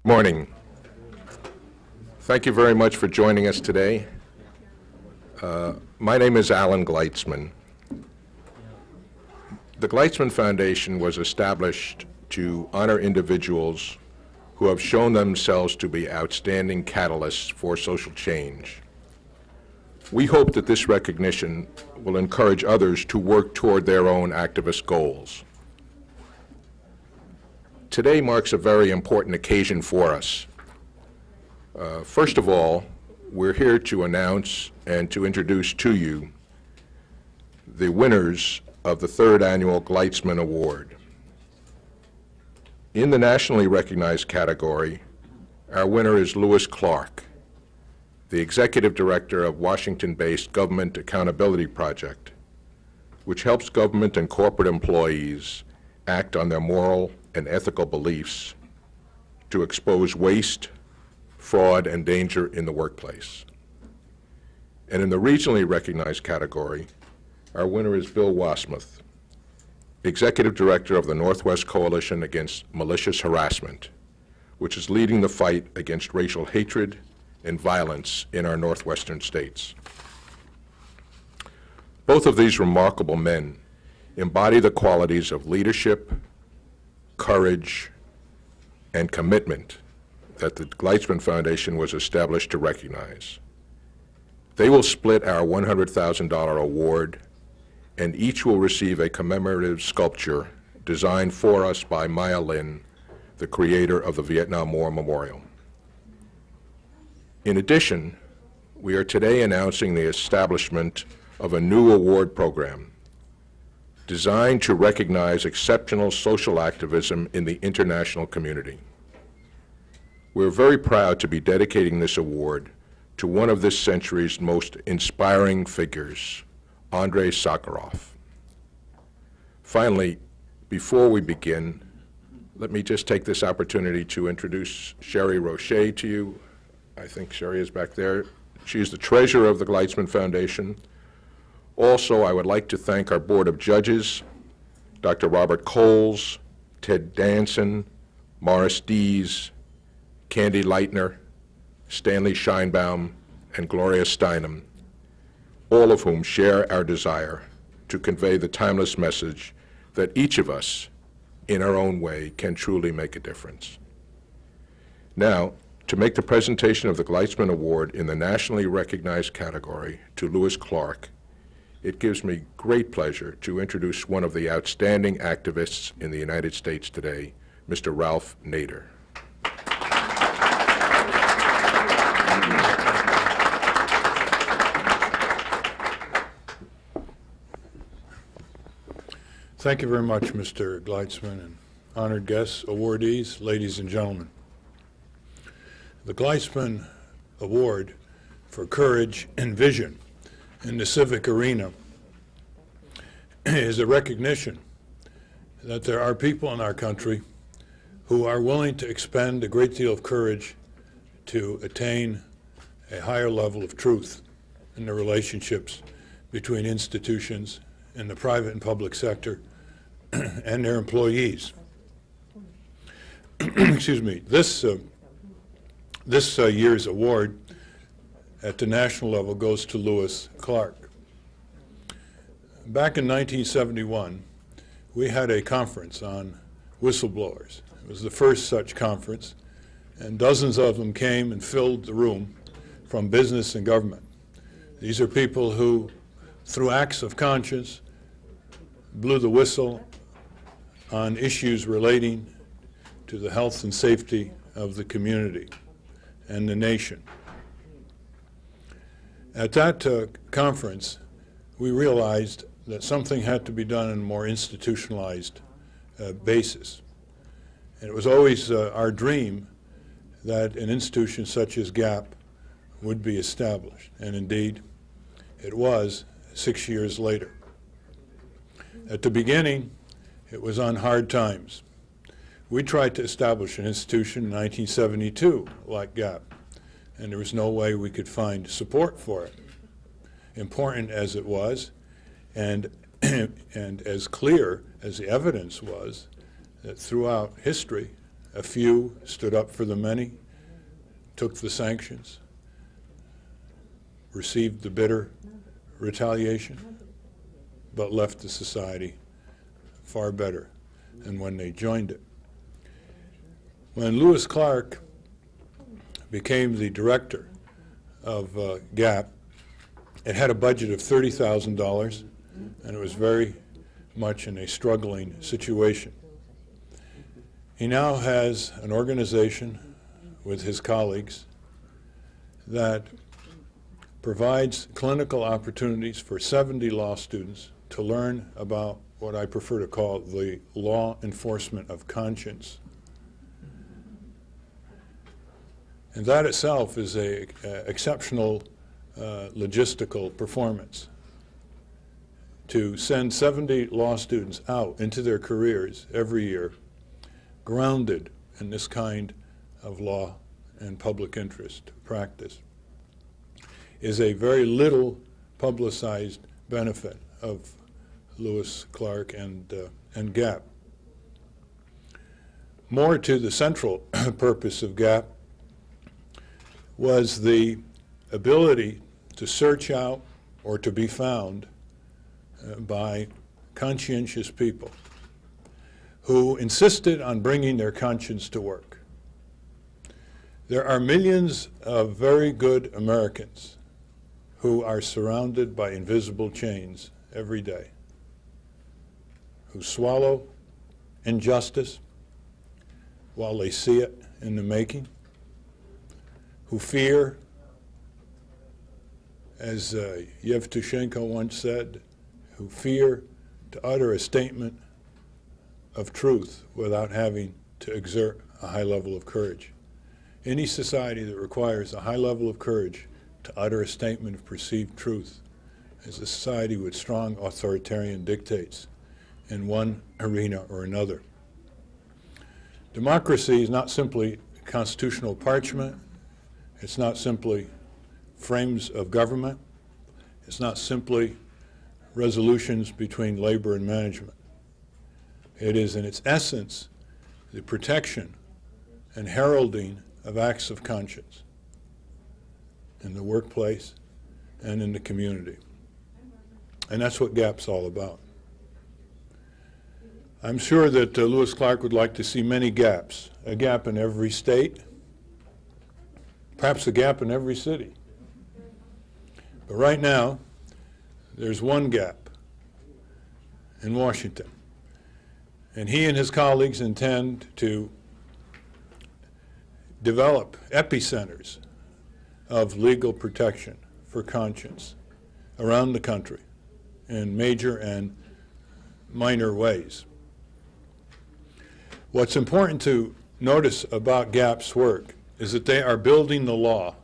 Morning. Thank you very much for joining us today. My name is Alan Gleitsman. The Gleitsman Foundation was established to honor individuals who have shown themselves to be outstanding catalysts for social change. We hope that this recognition will encourage others to work toward their own activist goals. Today marks a very important occasion for us. First of all, we're here to announce and to introduce to you the winners of the third annual Gleitsman Award. In the nationally recognized category, our winner is Lewis Clark, the Executive Director of Washington-based Government Accountability Project, which helps government and corporate employees act on their moral and ethical beliefs to expose waste, fraud, and danger in the workplace. And in the regionally recognized category, our winner is Bill Wasmuth, Executive Director of the Northwest Coalition Against Malicious Harassment, which is leading the fight against racial hatred and violence in our northwestern states. Both of these remarkable men embody the qualities of leadership, courage, and commitment that the Gleitsman Foundation was established to recognize. They will split our $100,000 award, and each will receive a commemorative sculpture designed for us by Maya Lin, the creator of the Vietnam War Memorial. In addition, we are today announcing the establishment of a new award program designed to recognize exceptional social activism in the international community. We're very proud to be dedicating this award to one of this century's most inspiring figures, Andrei Sakharov. Finally, before we begin, let me just take this opportunity to introduce Sherry Roche to you. I think Sherry is back there. She's the treasurer of the Gleitsman Foundation. Also, I would like to thank our Board of Judges, Dr. Robert Coles, Ted Danson, Morris Dees, Candy Leitner, Stanley Scheinbaum, and Gloria Steinem, all of whom share our desire to convey the timeless message that each of us, in our own way, can truly make a difference. Now, to make the presentation of the Gleitsman Award in the nationally recognized category to Lewis Clark, it gives me great pleasure to introduce one of the outstanding activists in the United States today, Mr. Ralph Nader. Thank you very much, Mr. Gleitsman, and honored guests, awardees, ladies and gentlemen. The Gleitsman Award for Courage and Vision in the civic arena is a recognition that there are people in our country who are willing to expend a great deal of courage to attain a higher level of truth in the relationships between institutions in the private and public sector and their employees. Excuse me. This year's award at the national level goes to Lewis Clark. Back in 1971, we had a conference on whistleblowers. It was the first such conference, and dozens of them came and filled the room from business and government. These are people who, through acts of conscience, blew the whistle on issues relating to the health and safety of the community and the nation. At that conference, we realized that something had to be done on a more institutionalized basis. And it was always our dream that an institution such as GAP would be established. And indeed, it was 6 years later. At the beginning, it was on hard times. We tried to establish an institution in 1972 like GAP, and there was no way we could find support for it. Important as it was, and as clear as the evidence was, that throughout history, A few stood up for the many, took the sanctions, received the bitter retaliation, but left the society far better than when they joined it. When Lewis Clark became the director of GAP, it had a budget of $30,000, and it was very much in a struggling situation. He now has an organization with his colleagues that provides clinical opportunities for 70 law students to learn about what I prefer to call the law enforcement of conscience. And that itself is an exceptional logistical performance. To send 70 law students out into their careers every year, grounded in this kind of law and public interest practice, is a very little publicized benefit of Lewis Clark and GAP. More to the central purpose of GAP was the ability to search out or to be found by conscientious people who insisted on bringing their conscience to work. There are millions of very good Americans who are surrounded by invisible chains every day, who swallow injustice while they see it in the making, who fear, as Yevtushenko once said, who fear to utter a statement of truth without having to exert a high level of courage. Any society that requires a high level of courage to utter a statement of perceived truth is a society with strong authoritarian dictates in one arena or another. Democracy is not simply constitutional parchment. It's not simply frames of government. It's not simply resolutions between labor and management. It is, in its essence, the protection and heralding of acts of conscience in the workplace and in the community. And that's what GAP's all about. I'm sure that Lewis Clark would like to see many GAPs, a GAP in every state, perhaps a GAP in every city. But right now, there's one GAP in Washington. And he and his colleagues intend to develop epicenters of legal protection for conscience around the country in major and minor ways. What's important to notice about GAP's work is that they are building the law.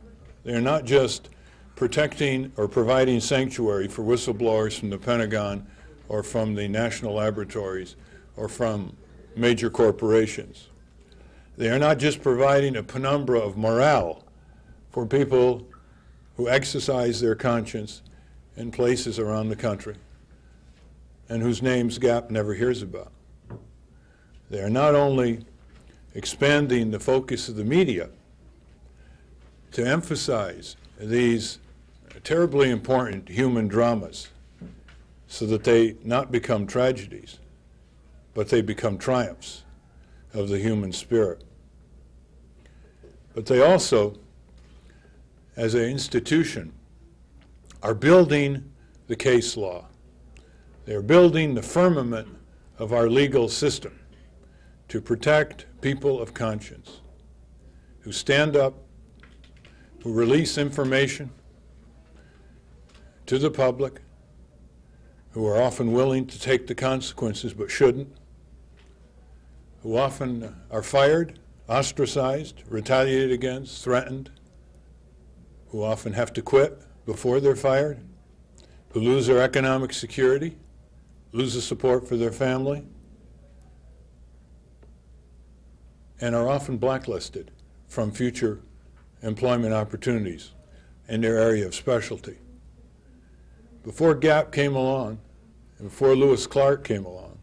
They're not just protecting or providing sanctuary for whistleblowers from the Pentagon or from the national laboratories or from major corporations. They are not just providing a penumbra of morale for people who exercise their conscience in places around the country and whose names GAP never hears about. They are not only expanding the focus of the media to emphasize these terribly important human dramas so that they not become tragedies, but they become triumphs of the human spirit. But they also, as an institution, are building the case law. They're building the firmament of our legal system to protect people of conscience who stand up, who release information to the public, who are often willing to take the consequences but shouldn't, who often are fired, ostracized, retaliated against, threatened, who often have to quit before they're fired, who lose their economic security, lose the support for their family, and are often blacklisted from future employment opportunities in their area of specialty. Before GAP came along, and before Lewis Clark came along,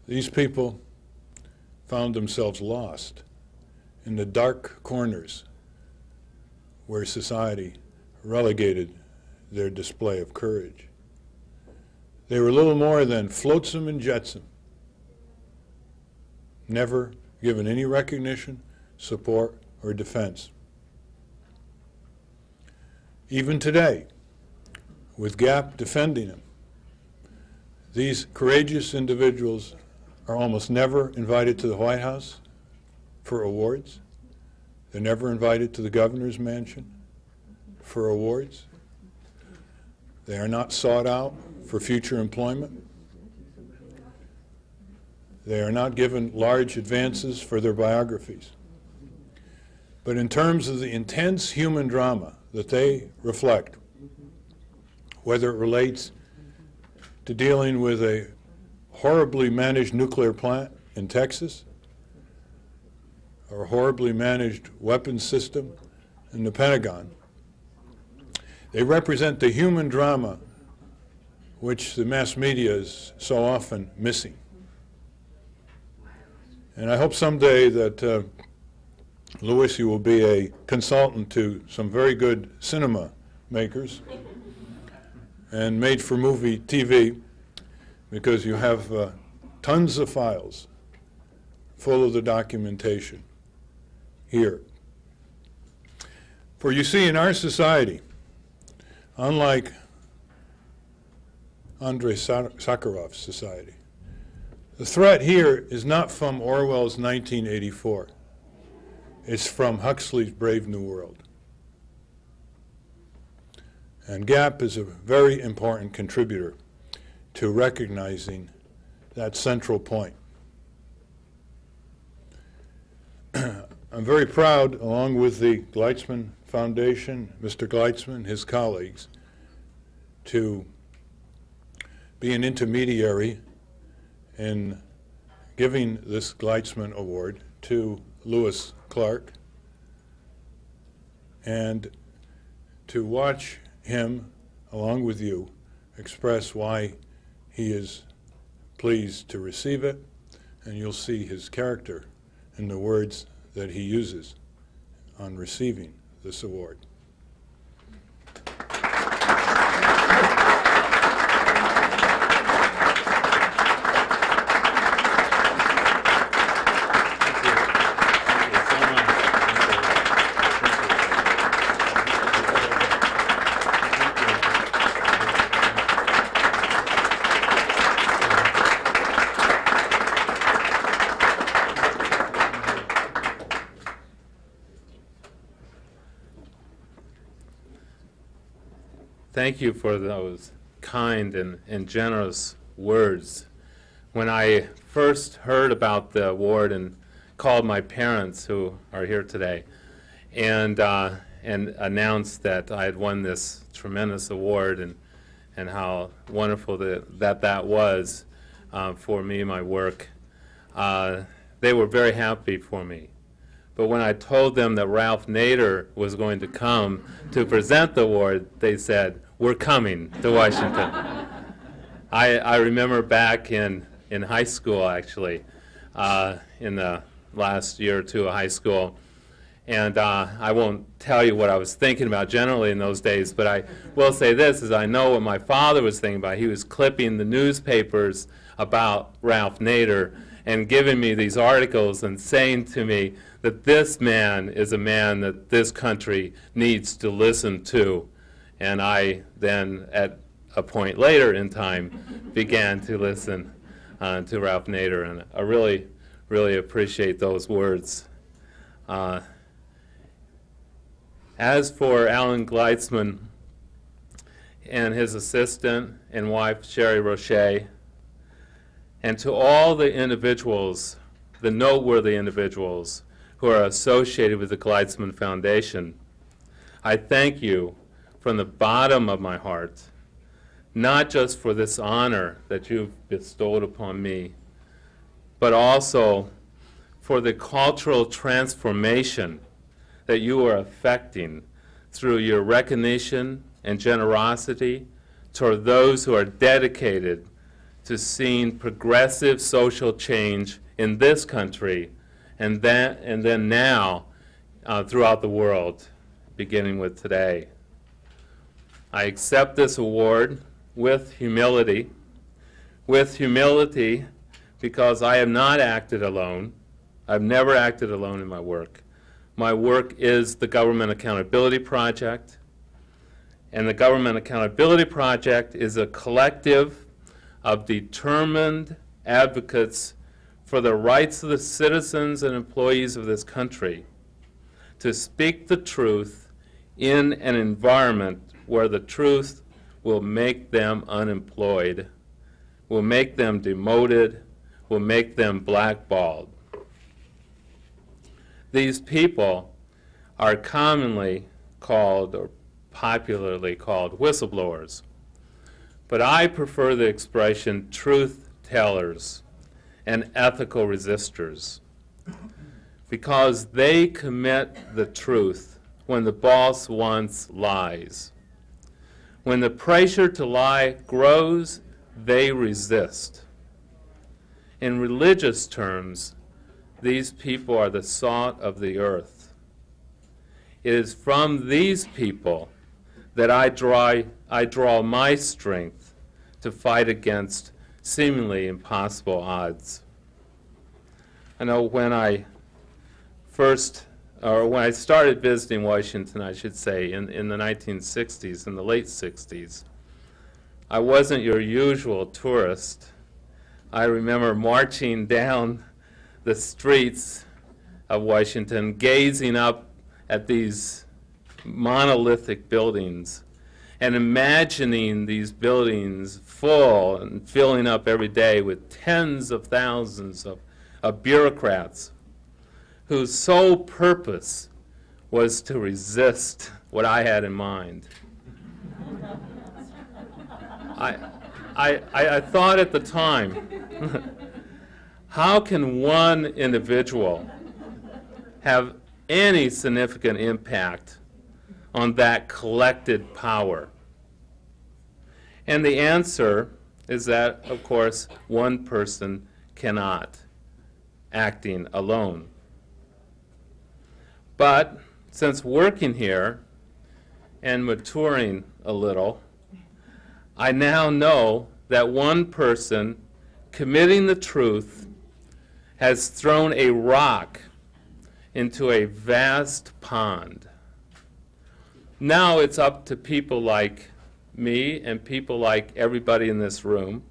these people found themselves lost in the dark corners where society relegated their display of courage. They were little more than flotsam and jetsam, never given any recognition, support, or defense. Even today, with GAP defending them, these courageous individuals are almost never invited to the White House for awards. They're never invited to the governor's mansion for awards. They are not sought out for future employment. They are not given large advances for their biographies. But in terms of the intense human drama that they reflect, whether it relates to dealing with a horribly managed nuclear plant in Texas, or a horribly managed weapons system in the Pentagon, they represent the human drama which the mass media is so often missing. And I hope someday that, Louis, you will be a consultant to some very good cinema makers and made-for-movie TV, because you have tons of files full of the documentation here. For you see, in our society, unlike Andrei Sakharov's society, the threat here is not from Orwell's 1984. It's from Huxley's Brave New World. And GAP is a very important contributor to recognizing that central point. I'm very proud, along with the Gleitsman Foundation, Mr. Gleitsman, his colleagues, to be an intermediary in giving this Gleitsman Award to Louis Clark, and to watch him, along with you, express why he is pleased to receive it, and you'll see his character in the words that he uses on receiving this award. Thank you for those kind and generous words. When I first heard about the award and called my parents, who are here today, and announced that I had won this tremendous award, and how wonderful that was for me and my work, they were very happy for me. But when I told them that Ralph Nader was going to come to present the award, they said, "We're coming to Washington." I remember back in high school, actually, in the last year or two of high school, and I won't tell you what I was thinking about generally in those days, but I will say this, is I know what my father was thinking about. He was clipping the newspapers about Ralph Nader and giving me these articles and saying to me that this man is a man that this country needs to listen to. And I then, at a point later in time, began to listen to Ralph Nader, and I really, really appreciate those words. As for Alan Gleitsman and his assistant and wife, Sherry Roche, and to all the individuals, the noteworthy individuals who are associated with the Gleitsman Foundation, I thank you from the bottom of my heart, not just for this honor that you've bestowed upon me, but also for the cultural transformation that you are effecting through your recognition and generosity toward those who are dedicated to seeing progressive social change in this country, and then now throughout the world, beginning with today. I accept this award with humility because I have not acted alone. I've never acted alone in my work. My work is the Government Accountability Project, and the Government Accountability Project is a collective of determined advocates for the rights of the citizens and employees of this country to speak the truth in an environment where the truth will make them unemployed, will make them demoted, will make them blackballed. These people are commonly called, or popularly called, whistleblowers. But I prefer the expression truth tellers and ethical resistors, because they commit the truth when the boss wants lies. When the pressure to lie grows, they resist. In religious terms, these people are the salt of the earth. It is from these people that I draw my strength to fight against seemingly impossible odds. I know when I started visiting Washington, I should say, in the 1960s, in the late 60s, I wasn't your usual tourist. I remember marching down the streets of Washington, gazing up at these monolithic buildings and imagining these buildings full and filling up every day with tens of thousands of bureaucrats whose sole purpose was to resist what I had in mind. I thought at the time, how can one individual have any significant impact on that collected power? And the answer is that, of course, one person cannot, acting alone. But since working here and maturing a little, I now know that one person committing the truth has thrown a rock into a vast pond. Now it's up to people like me and people like everybody in this room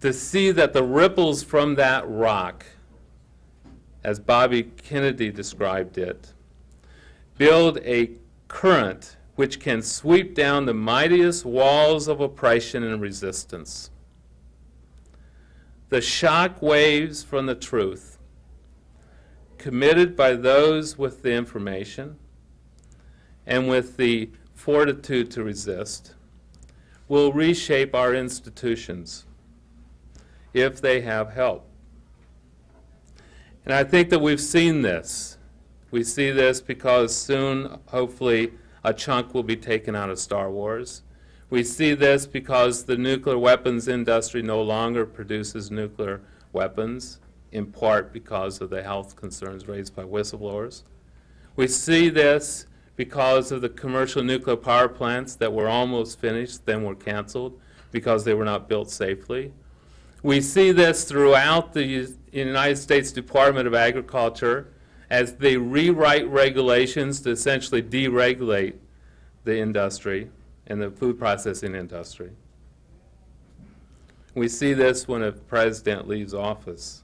to see that the ripples from that rock, as Bobby Kennedy described it, build a current which can sweep down the mightiest walls of oppression and resistance. The shock waves from the truth, committed by those with the information and with the fortitude to resist, will reshape our institutions if they have help. And I think that we've seen this. We see this because soon, hopefully, a chunk will be taken out of Star Wars. We see this because the nuclear weapons industry no longer produces nuclear weapons, in part because of the health concerns raised by whistleblowers. We see this because of the commercial nuclear power plants that were almost finished, then were canceled because they were not built safely. We see this throughout the United States Department of Agriculture as they rewrite regulations to essentially deregulate the industry and the food processing industry. We see this when a president leaves office.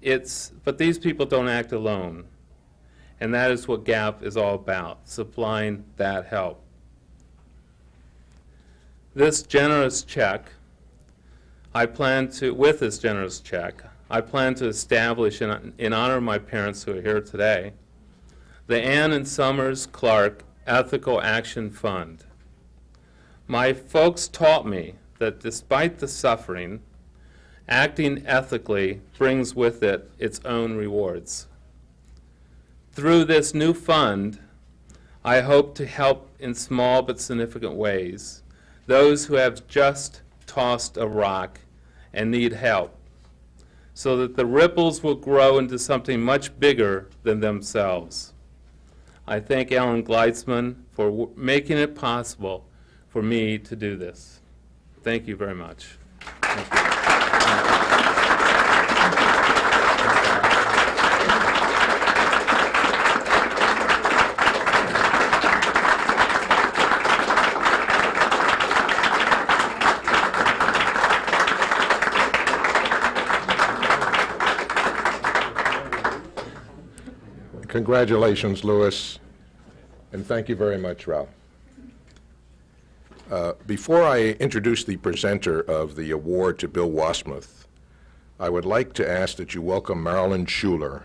But these people don't act alone, and that is what GAP is all about, supplying that help. This generous check, with this generous check, I plan to establish, in honor of my parents who are here today, the Ann and Summers Clark Ethical Action Fund. My folks taught me that despite the suffering, acting ethically brings with it its own rewards. Through this new fund, I hope to help in small but significant ways those who have just tossed a rock and need help, so that the ripples will grow into something much bigger than themselves. I thank Alan Gleitsman for making it possible for me to do this. Thank you very much. Thank you. Congratulations, Louis, and thank you very much, Ralph. Before I introduce the presenter of the award to Bill Wasmuth, I would like to ask that you welcome Marilyn Schuler,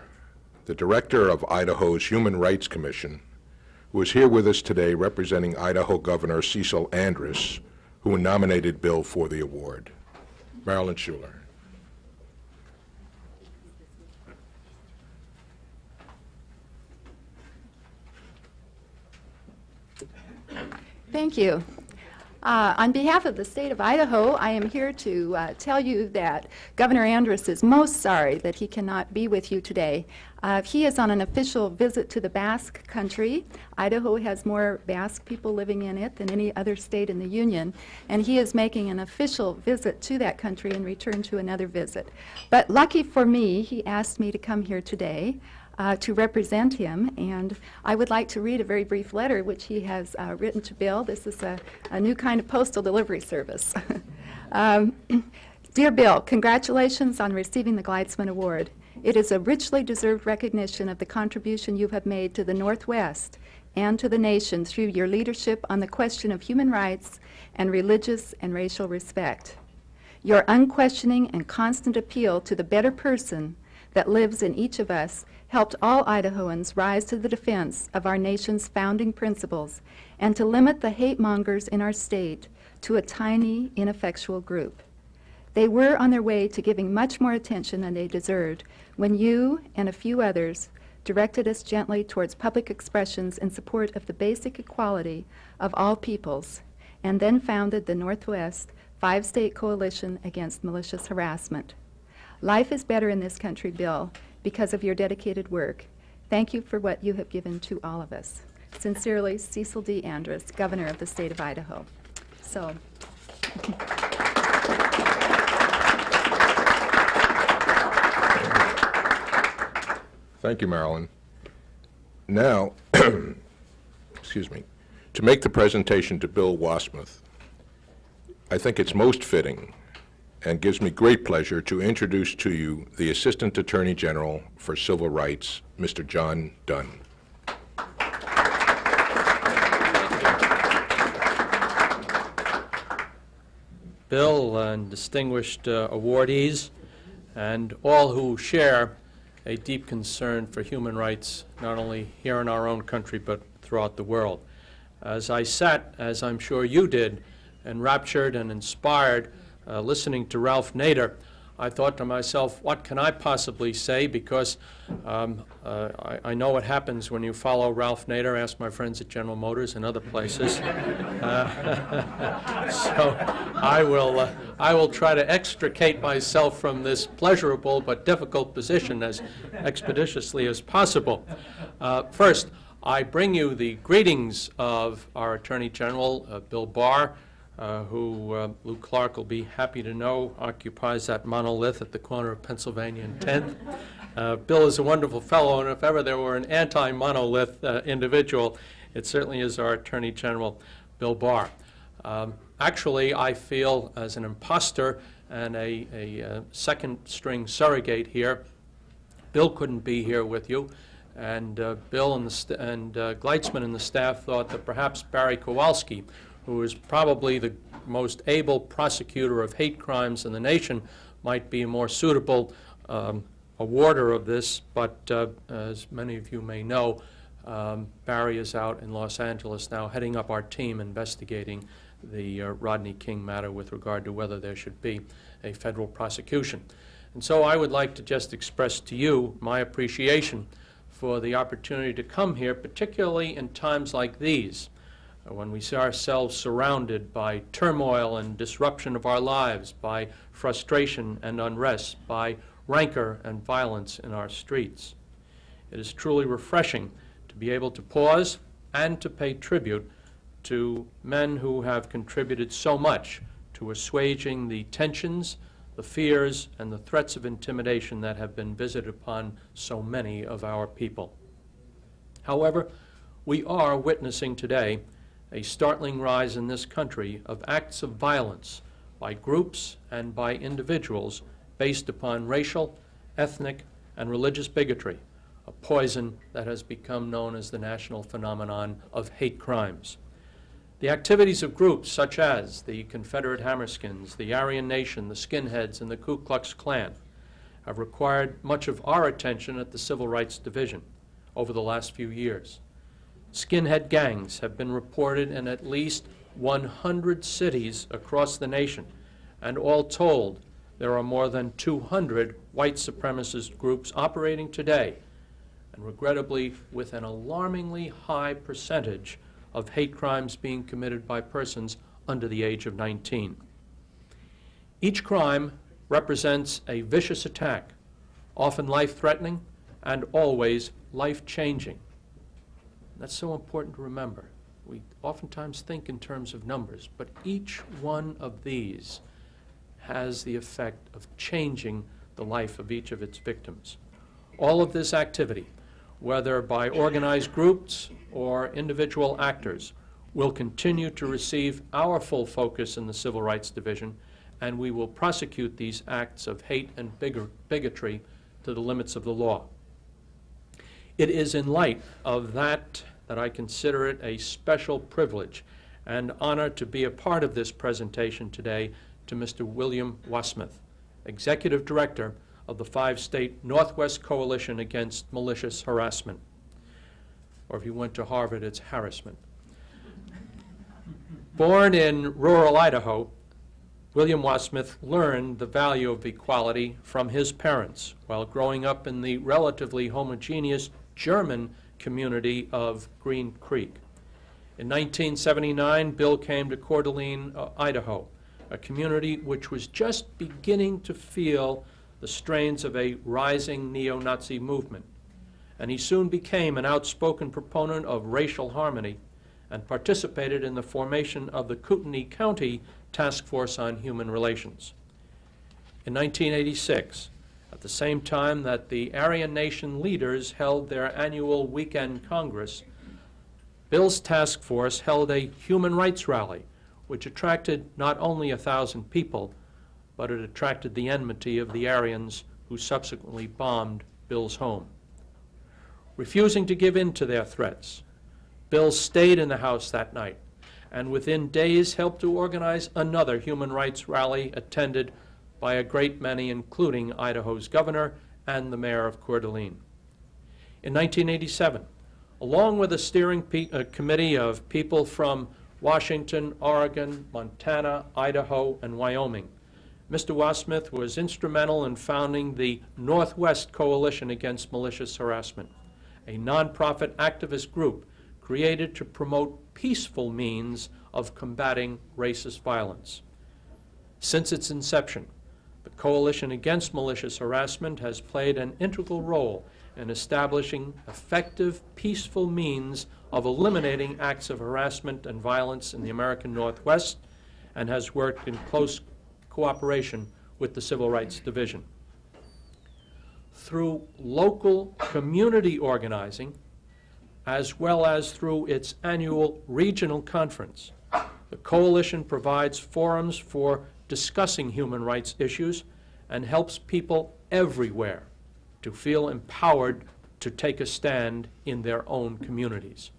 the director of Idaho's Human Rights Commission, who is here with us today representing Idaho Governor Cecil Andrus, who nominated Bill for the award. Marilyn Schuler. Thank you. On behalf of the state of Idaho, I am here to tell you that Governor Andrus is most sorry that he cannot be with you today. He is on an official visit to the Basque country. Idaho has more Basque people living in it than any other state in the Union, and he is making an official visit to that country and return to another visit. But lucky for me, he asked me to come here today to represent him, and I would like to read a very brief letter which he has written to Bill. This is a new kind of postal delivery service. Dear Bill, congratulations on receiving the Gleitsman Award. It is a richly deserved recognition of the contribution you have made to the Northwest and to the nation through your leadership on the question of human rights and religious and racial respect. Your unquestioning and constant appeal to the better person that lives in each of us helped all Idahoans rise to the defense of our nation's founding principles and to limit the hate mongers in our state to a tiny, ineffectual group. They were on their way to giving much more attention than they deserved when you and a few others directed us gently towards public expressions in support of the basic equality of all peoples, and then founded the Northwest 5-State Coalition Against Malicious Harassment. Life is better in this country, Bill, because of your dedicated work. Thank you for what you have given to all of us. Sincerely, Cecil D. Andrus, Governor of the State of Idaho. So. Thank you, Marilyn. Now, excuse me, to make the presentation to Bill Wasmuth, I think it's most fitting and gives me great pleasure to introduce to you the Assistant Attorney General for Civil Rights, Mr. John Dunn. Bill and distinguished awardees, and all who share a deep concern for human rights, not only here in our own country, but throughout the world. As I sat, as I'm sure you did, enraptured and inspired, listening to Ralph Nader, I thought to myself, what can I possibly say? Because I know what happens when you follow Ralph Nader. Ask my friends at General Motors and other places. So I will try to extricate myself from this pleasurable but difficult position as expeditiously as possible. First, I bring you the greetings of our Attorney General, Bill Barr, who Lou Clark will be happy to know occupies that monolith at the corner of Pennsylvania and 10th. Bill is a wonderful fellow, and if ever there were an anti-monolith individual, it certainly is our Attorney General, Bill Barr. Actually, I feel as an imposter and a second-string surrogate here. Bill couldn't be here with you, and Bill and Gleitsman and the staff thought that perhaps Barry Kowalski, who is probably the most able prosecutor of hate crimes in the nation, might be a more suitable awarder of this. But as many of you may know, Barry is out in Los Angeles now heading up our team investigating the Rodney King matter with regard to whether there should be a federal prosecution. And so I would like to just express to you my appreciation for the opportunity to come here, particularly in times like these, when we see ourselves surrounded by turmoil and disruption of our lives, by frustration and unrest, by rancor and violence in our streets. It is truly refreshing to be able to pause and to pay tribute to men who have contributed so much to assuaging the tensions, the fears, and the threats of intimidation that have been visited upon so many of our people. However, we are witnessing today a startling rise in this country of acts of violence by groups and by individuals based upon racial, ethnic, and religious bigotry, a poison that has become known as the national phenomenon of hate crimes. The activities of groups such as the Confederate Hammerskins, the Aryan Nation, the Skinheads, and the Ku Klux Klan have required much of our attention at the Civil Rights Division over the last few years. Skinhead gangs have been reported in at least 100 cities across the nation, and all told, there are more than 200 white supremacist groups operating today, and regrettably with an alarmingly high percentage of hate crimes being committed by persons under the age of 19. Each crime represents a vicious attack, often life-threatening and always life-changing. That's so important to remember. We oftentimes think in terms of numbers, but each one of these has the effect of changing the life of each of its victims. All of this activity, whether by organized groups or individual actors, will continue to receive our full focus in the Civil Rights Division, and we will prosecute these acts of hate and bigotry to the limits of the law. It is in light of that I consider it a special privilege and honor to be a part of this presentation today to Mr. William Wasmuth, Executive Director of the 5-state Northwest Coalition Against Malicious Harassment. Or if you went to Harvard, it's harassment. Born in rural Idaho, William Wasmuth learned the value of equality from his parents while growing up in the relatively homogeneous German community of Green Creek. In 1979, Bill came to Coeur d'Alene, Idaho, a community which was just beginning to feel the strains of a rising neo-Nazi movement, and he soon became an outspoken proponent of racial harmony and participated in the formation of the Kootenai County Task Force on Human Relations. In 1986, at the same time that the Aryan Nation leaders held their annual weekend Congress, Bill's task force held a human rights rally, which attracted not only 1,000 people, but it attracted the enmity of the Aryans who subsequently bombed Bill's home. Refusing to give in to their threats, Bill stayed in the house that night and within days helped to organize another human rights rally attended by a great many, including Idaho's governor and the mayor of Coeur d'Alene. In 1987, along with a steering committee of people from Washington, Oregon, Montana, Idaho, and Wyoming, Mr. Wasmuth was instrumental in founding the Northwest Coalition Against Malicious Harassment, a nonprofit activist group created to promote peaceful means of combating racist violence. Since its inception, the Coalition Against Malicious Harassment has played an integral role in establishing effective, peaceful means of eliminating acts of harassment and violence in the American Northwest and has worked in close cooperation with the Civil Rights Division. Through local community organizing, as well as through its annual regional conference, the Coalition provides forums for discussing human rights issues and helps people everywhere to feel empowered to take a stand in their own communities.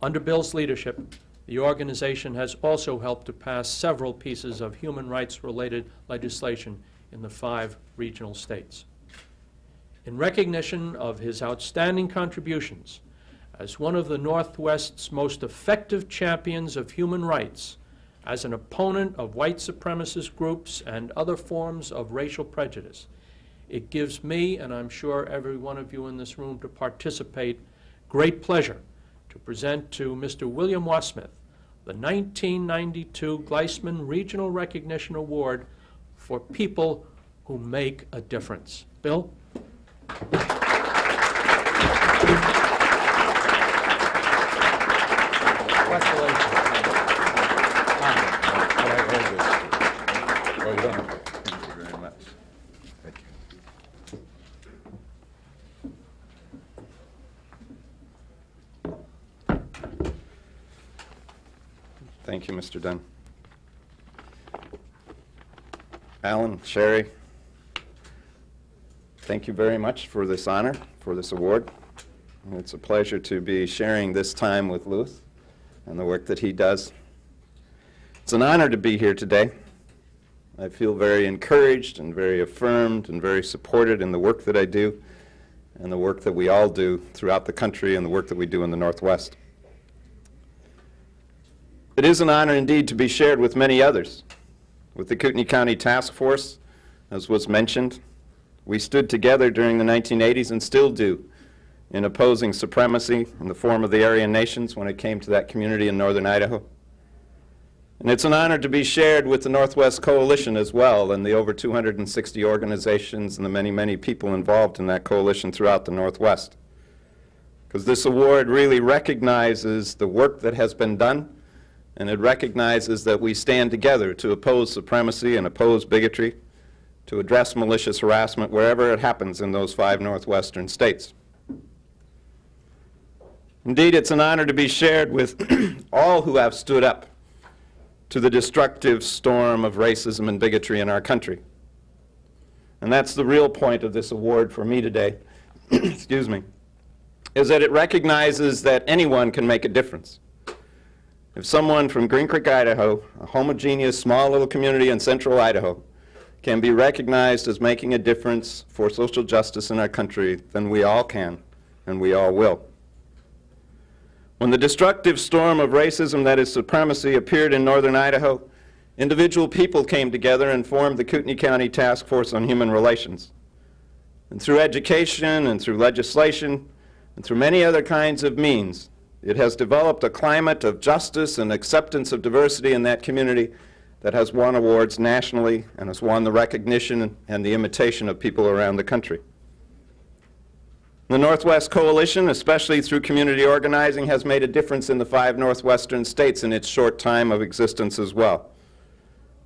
Under Bill's leadership, the organization has also helped to pass several pieces of human rights-related legislation in the 5 regional states. In recognition of his outstanding contributions as one of the Northwest's most effective champions of human rights, as an opponent of white supremacist groups and other forms of racial prejudice, it gives me, and I'm sure every one of you in this room to participate, great pleasure to to present to Mr. William Wasmith the 1992 Gleitsman Regional Recognition Award for people who make a difference. Bill? Congratulations. Oh, you don't have to. Thank you very much. Thank you. Thank you, Mr. Dunn. Alan, Sherry, thank you very much for this honor, for this award. And it's a pleasure to be sharing this time with Louis and the work that he does. It's an honor to be here today. I feel very encouraged and very affirmed and very supported in the work that I do and the work that we all do throughout the country and the work that we do in the Northwest. It is an honor indeed to be shared with many others. With the Kootenai County Task Force, as was mentioned, we stood together during the 1980s and still do in opposing supremacy in the form of the Aryan nations when it came to that community in northern Idaho. And it's an honor to be shared with the Northwest Coalition as well and the over 260 organizations and the many, many people involved in that coalition throughout the Northwest. Because this award really recognizes the work that has been done, and it recognizes that we stand together to oppose supremacy and oppose bigotry, to address malicious harassment wherever it happens in those 5 northwestern states. Indeed, it's an honor to be shared with all who have stood up to the destructive storm of racism and bigotry in our country. And that's the real point of this award for me today, excuse me, is that it recognizes that anyone can make a difference. If someone from Green Creek, Idaho, a homogeneous small little community in central Idaho, can be recognized as making a difference for social justice in our country, then we all can, and we all will. When the destructive storm of racism, that is supremacy, appeared in northern Idaho, individual people came together and formed the Kootenai County Task Force on Human Relations. And through education and through legislation and through many other kinds of means, it has developed a climate of justice and acceptance of diversity in that community that has won awards nationally and has won the recognition and the imitation of people around the country. The Northwest Coalition, especially through community organizing, has made a difference in the 5 northwestern states in its short time of existence as well,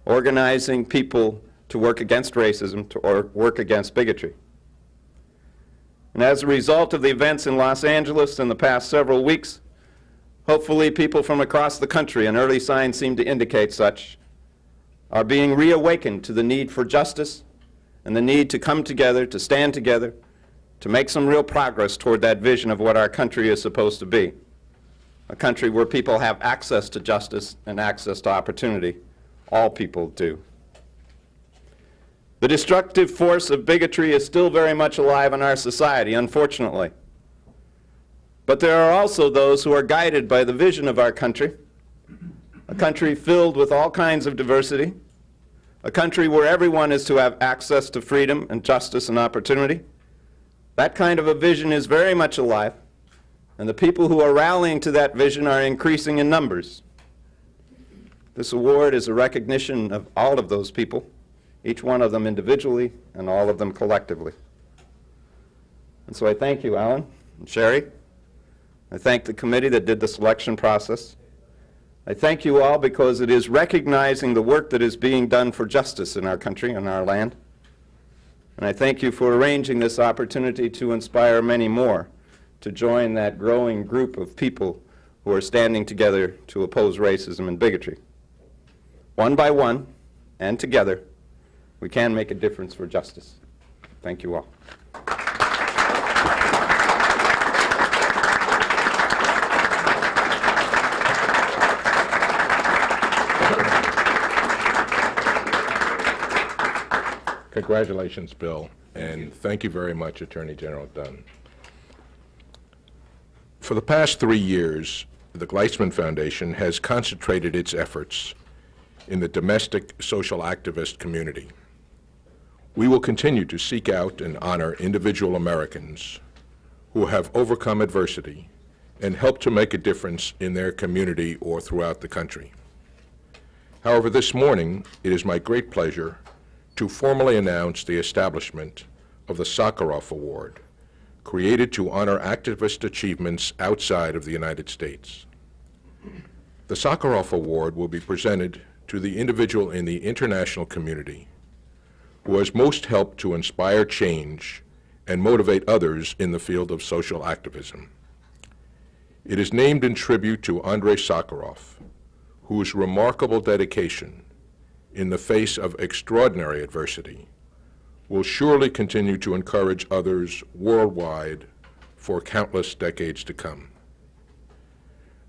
organizing people to work against racism or work against bigotry. And as a result of the events in Los Angeles in the past several weeks, hopefully people from across the country, and early signs seem to indicate such, are being reawakened to the need for justice and the need to come together, to stand together, to make some real progress toward that vision of what our country is supposed to be. A country where people have access to justice and access to opportunity. All people do. The destructive force of bigotry is still very much alive in our society, unfortunately. But there are also those who are guided by the vision of our country, a country filled with all kinds of diversity, a country where everyone is to have access to freedom and justice and opportunity. That kind of a vision is very much alive, and the people who are rallying to that vision are increasing in numbers. This award is a recognition of all of those people, each one of them individually and all of them collectively. And so I thank you, Alan and Sherry. I thank the committee that did the selection process. I thank you all because it is recognizing the work that is being done for justice in our country and our land. And I thank you for arranging this opportunity to inspire many more to join that growing group of people who are standing together to oppose racism and bigotry. One by one, and together, we can make a difference for justice. Thank you all. Congratulations, Bill, and thank you very much, Attorney General Dunn. For the past 3 years, the Gleitsman Foundation has concentrated its efforts in the domestic social activist community. We will continue to seek out and honor individual Americans who have overcome adversity and help to make a difference in their community or throughout the country. However, this morning, it is my great pleasure to formally announce the establishment of the Sakharov Award, created to honor activist achievements outside of the United States. The Sakharov Award will be presented to the individual in the international community who has most helped to inspire change and motivate others in the field of social activism. It is named in tribute to Andrei Sakharov, whose remarkable dedication in the face of extraordinary adversity will surely continue to encourage others worldwide for countless decades to come.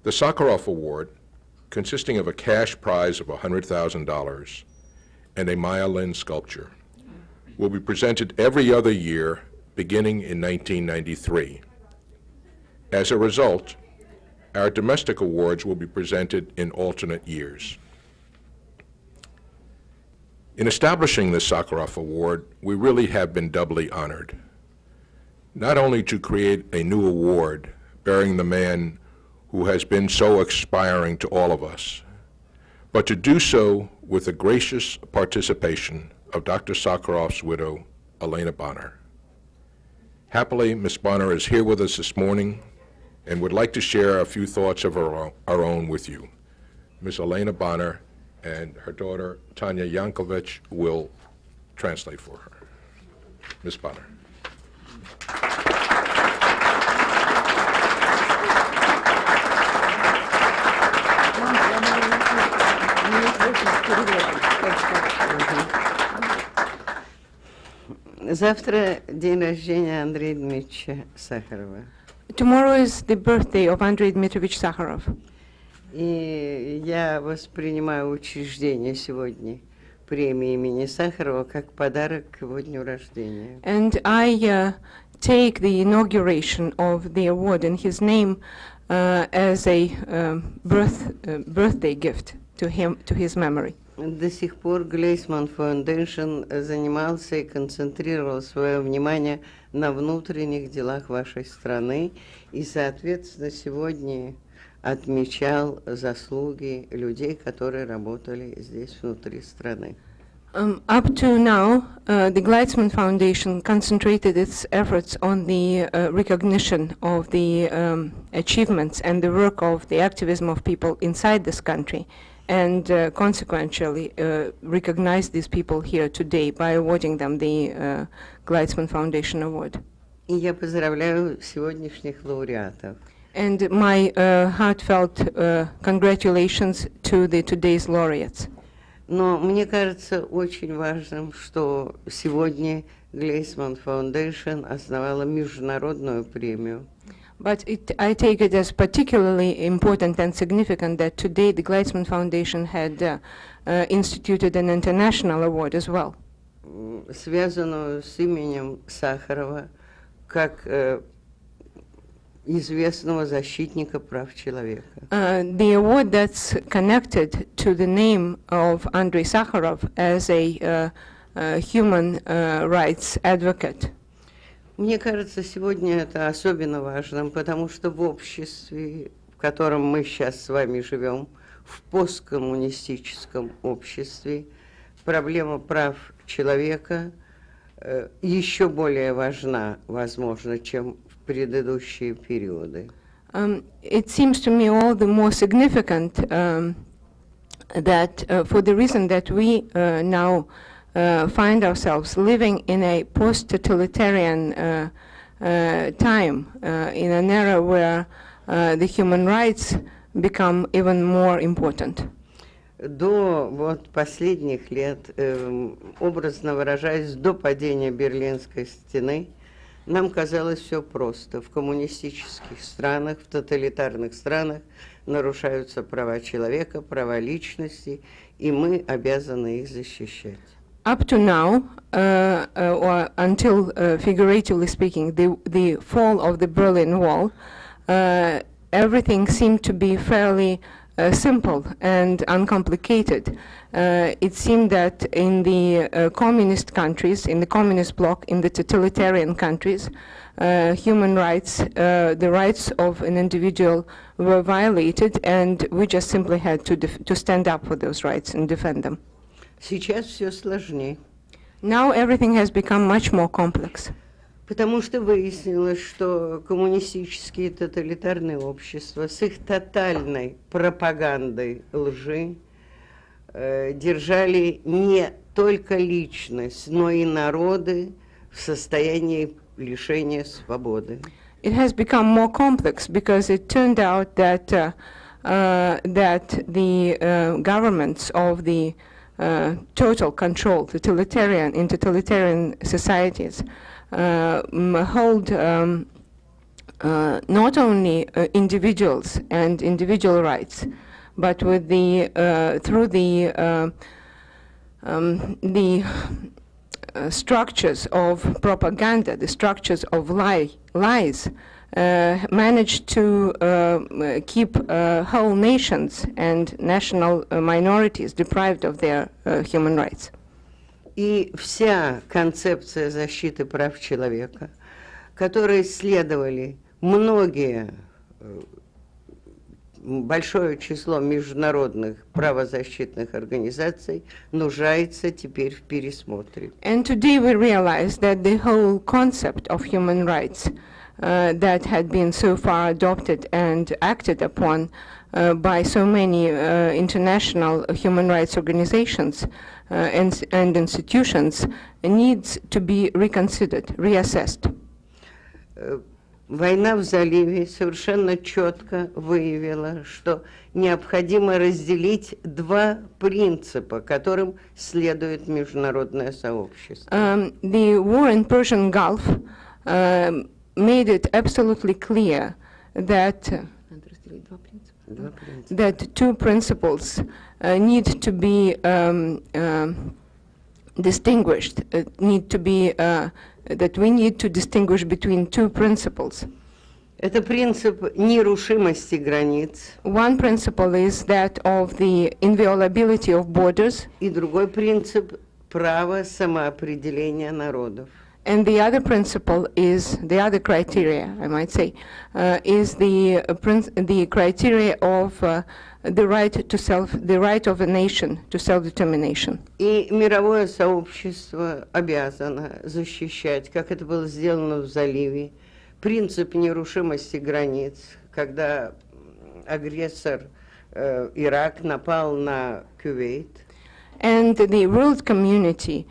The Sakharov Award, consisting of a cash prize of $100,000 and a Maya Lin sculpture, will be presented every other year beginning in 1993. As a result, our domestic awards will be presented in alternate years. In establishing the Sakharov Award, we really have been doubly honored, not only to create a new award bearing the man who has been so inspiring to all of us, but to do so with the gracious participation of Dr. Sakharov's widow, Elena Bonner. Happily, Ms. Bonner is here with us this morning and would like to share a few thoughts of our own with you. Ms. Elena Bonner and her daughter, Tanya Yankovic, will translate for her. Ms. Bonner. Завтра день рождения Андрея Дмитриевича Сахарова. Tomorrow is the birthday of Andrei Dmitrovich Sakharov. И я воспринимаю учреждение сегодня премии имени Сахарова как подарок к его дню рождения. And I take the inauguration of the award in his name as a birthday gift to him, to his memory. До сих пор Gleitsman Foundation занимался и концентрировал свое внимание на внутренних делах вашей страны и, соответственно, сегодня отмечал заслуги людей, которые работали здесь внутри страны. Up to now, the Gleitsman Foundation concentrated its efforts on the recognition of the achievements and the work of the activism of people inside this country, and consequently recognize these people here today by awarding them the Gleitsman Foundation Award. И я поздравляю сегодняшних лауреатов. And my heartfelt congratulations to the today's laureates. Но мне кажется очень важным, что сегодня Gleitsman Foundation основала международную премию. But I take it as particularly important and significant that today the Gleitsman Foundation had instituted an international award as well. Связанную с именем Сахарова как известного защитника прав человека. The award that's connected to the name of Andrei Sakharov as a human rights advocate. Мне кажется, сегодня это особенно важным, потому что в обществе, в котором мы сейчас с вами живем, в посткоммунистическом обществе, проблема прав человека еще более важна, возможно, чем в предыдущие периоды. It seems to me all the more significant that for the reason that we now find ourselves living in a post-totalitarian time, in an era where the human rights become even more important. До вот последних лет, образно выражаясь, до падения Берлинской стены, нам казалось все просто. В коммунистических странах, в тоталитарных странах нарушаются права человека, права личности, и мы обязаны их защищать. Up to now, or until, figuratively speaking, the fall of the Berlin Wall, everything seemed to be fairly simple and uncomplicated. It seemed that in the communist countries, in the communist bloc, in the totalitarian countries, human rights, the rights of an individual were violated, and we just simply had to stand up for those rights and defend them. Сейчас все сложнее. Now everything has become much more complex. Потому что выяснилось, что коммунистические тоталитарные общества с их тотальной пропагандой лжи держали не только личность, но и народы в состоянии лишения свободы. It has become more complex because it turned out that the governments of the total control, in totalitarian societies, hold not only individuals and individual rights, but with through the structures of propaganda, the structures of lies, managed to keep whole nations and national minorities deprived of their human rights. И вся концепция защиты прав человека, которой исследовали большое число международных правозащитных организаций, нуждается теперь в пересмотре. And today we realize that the whole concept of human rights that had been so far adopted and acted upon by so many international human rights organizations and institutions needs to be reconsidered, reassessed. Война в заливе совершенно четко выявила, что необходимо разделить два принципа, которым следует международное сообщество. The war in Persian Gulf made it absolutely clear that two principles need to be distinguished, that we need to distinguish between two principles. Это принцип нерушимости границ. One principle is that of the inviolability of borders. И другой принцип права самоопределения народов. And the other principle is, the other criteria, I might say, is the criteria of the right of a nation to self-determination. И мировое сообщество обязано защищать, как это было сделано в заливе, принцип нерушимости границ, когда агрессор Ирак напал на Кувейт. And the world community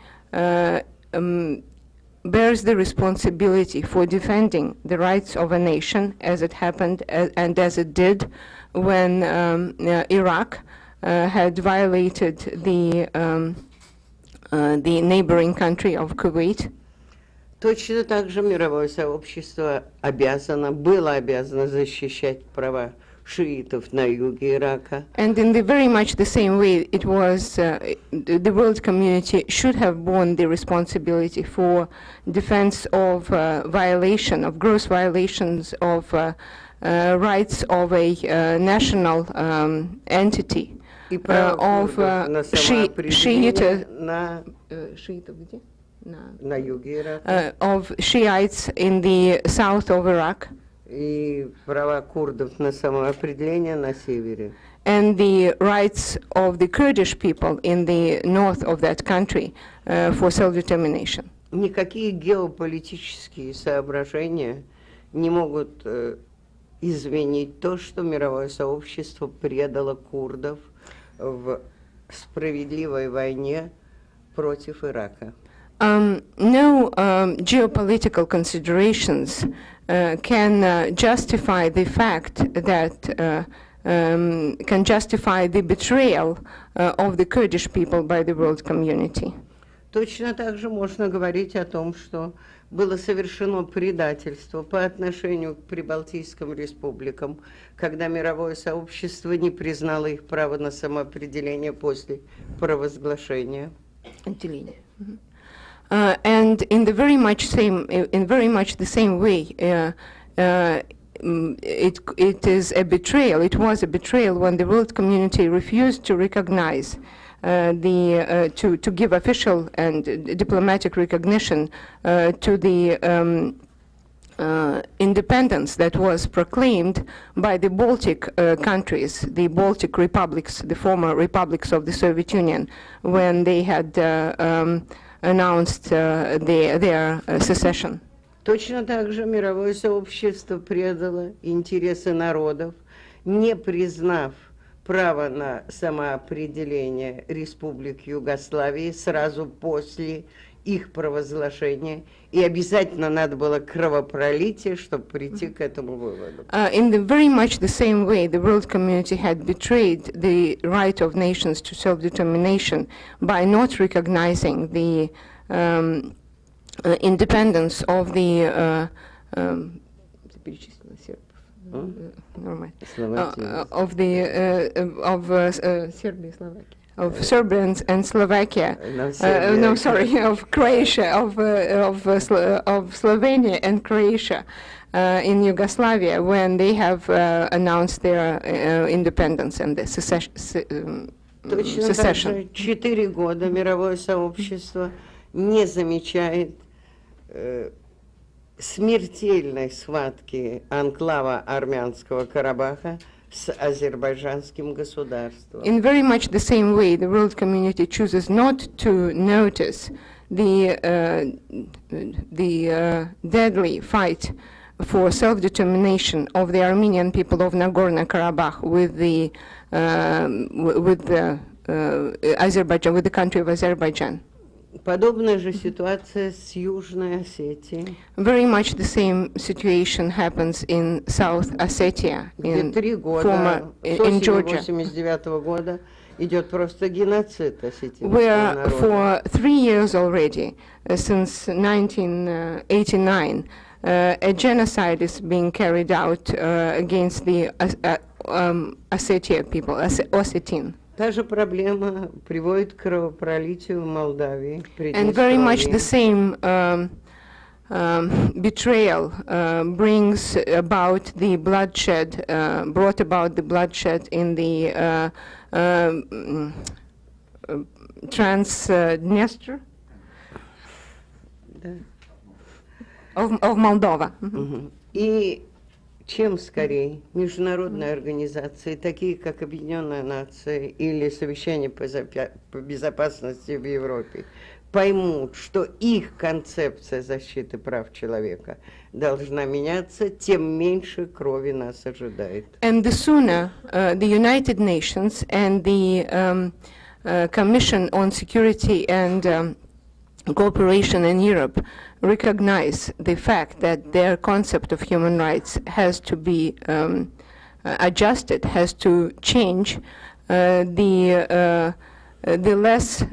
bears the responsibility for defending the rights of a nation, as it happened and as it did when Iraq had violated the neighboring country of Kuwait. Точно так же мировое сообщество было обязано защищать права шиитов на юге Ирака. And in the very much the same way, it was the world community should have borne the responsibility for defense of gross violations of rights of a national entity of Shiites in the south of Iraq. И права курдов на самоопределение на севере. And the rights of the Kurdish people in the north of that country for self-determination. Никакие геополитические соображения не могут изменить то, что мировое сообщество предало курдов в справедливой войне против Ирака. No geopolitical considerations can justify the fact that can justify the betrayal of the Kurdish people by the world community. Точно так же можно говорить о том, что было совершено предательство по отношению к прибалтийским республикам, когда мировое сообщество не признало их право на самоопределение после провозглашения. And in very much the same way, it is a betrayal. It was a betrayal when the world community refused to recognize to give official and diplomatic recognition to the independence that was proclaimed by the Baltic countries, the Baltic republics, the former republics of the Soviet Union, when they had announced their secession. Точно так же мировое сообщество предало интересы народов, не признав право на самоопределение республик Югославии сразу после их провозглашения, и обязательно надо было кровопролитие, чтобы прийти к этому выводу. In the very much the same way, the world community had betrayed the right of nations to self-determination by not recognizing the independence of the of Serbians and Slovakia. No, sorry, of Croatia, of Slovenia and Croatia in Yugoslavia when they have announced their independence and the secession. Точно так же 4 года мировое сообщество не замечает смертельной схватки анклава армянского Карабаха с азербайджанским государством. In very much the same way, the world community chooses not to notice the deadly fight for self-determination of the Armenian people of Nagorno-Karabakh with the Azerbaijan, with the country of Azerbaijan. Подобная же ситуация с Южной Осетией. Very much the same situation happens in South Ossetia, in Где 3 former in Georgia, 1989 года идет просто геноцид осетинского where народа. for 3 years already, since 1989, a genocide is being carried out against the Ossetia people, Ossetin. Та же проблема приводит к кровопролитию в Молдавии. And very much the same betrayal brings about the bloodshed, brought about the bloodshed in the Transnistria of Moldova. И чем скорее международные организации, такие как Объединенные Нации или Совещание по безопасности в Европе, поймут, что их концепция защиты прав человека должна меняться, тем меньше крови нас ожидает. And the sooner the United Nations and the Commission on Security and Cooperation in Europe recognize the fact that their concept of human rights has to be adjusted, has to change, the less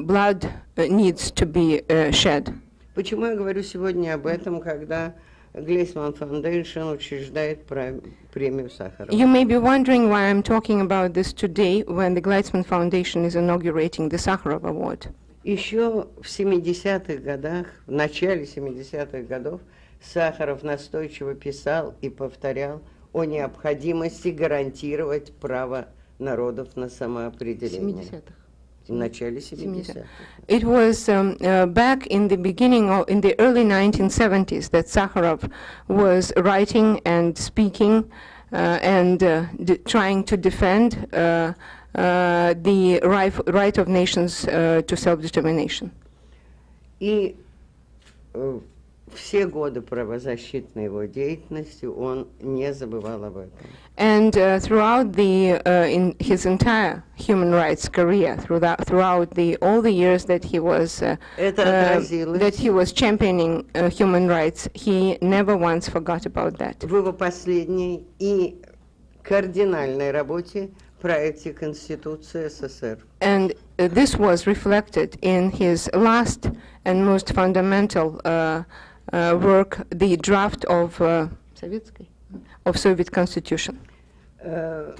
blood needs to be shed. Почему я говорю сегодня об этом, когда Gleitsman Foundation учреждает премию Сахарова? You may be wondering why I'm talking about this today when the Gleitsman Foundation is inaugurating the Sakharov Award. Еще в 70-х годах, в начале 70-х годов, Сахаров настойчиво писал и повторял о необходимости гарантировать право народов на самоопределение. В начале 70-х. It was back in the beginning, in the early 1970s, that Sakharov was writing and speaking and trying to defend the right of nations to self-determination. И все годы правозащитной его деятельности он не забывал об этом. And throughout in his entire human rights career, throughout all the years that he was championing human rights, he never once forgot about that. В его последней и кардинальной работе проекте Конституции СССР. And this was reflected in his last and most fundamental work, the draft of Soviet Constitution.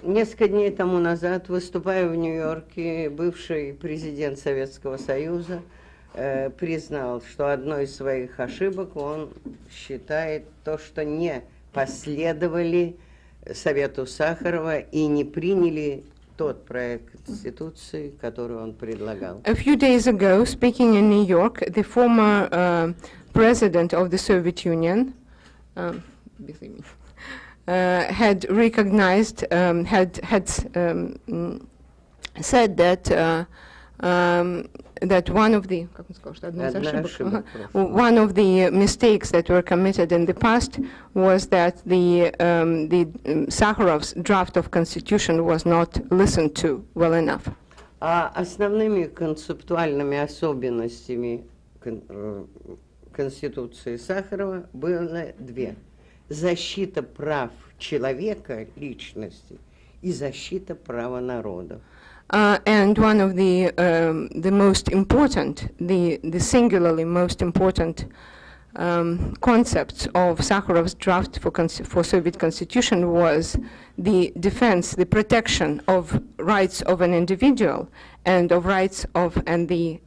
Несколько дней тому назад, выступая в Нью-Йорке, бывший президент Советского Союза признал, что одной из своих ошибок он считает то, что не последовали Совету Сахарова и не приняли тот проект Конституции, который он предлагал. A few days ago, speaking in New York, the former president of the Soviet Union had recognized, said that that one of the one of the mistakes that were committed in the past was that the Sakharov's draft of constitution was not listened to well enough. А основными концептуальными особенностями Конституции Сахарова было две: защита прав человека, личности, и защита права народа. And one of the most important, the singularly most important concepts of Sakharov's draft for Soviet Constitution was the defense, the protection of rights of an individual and of rights of the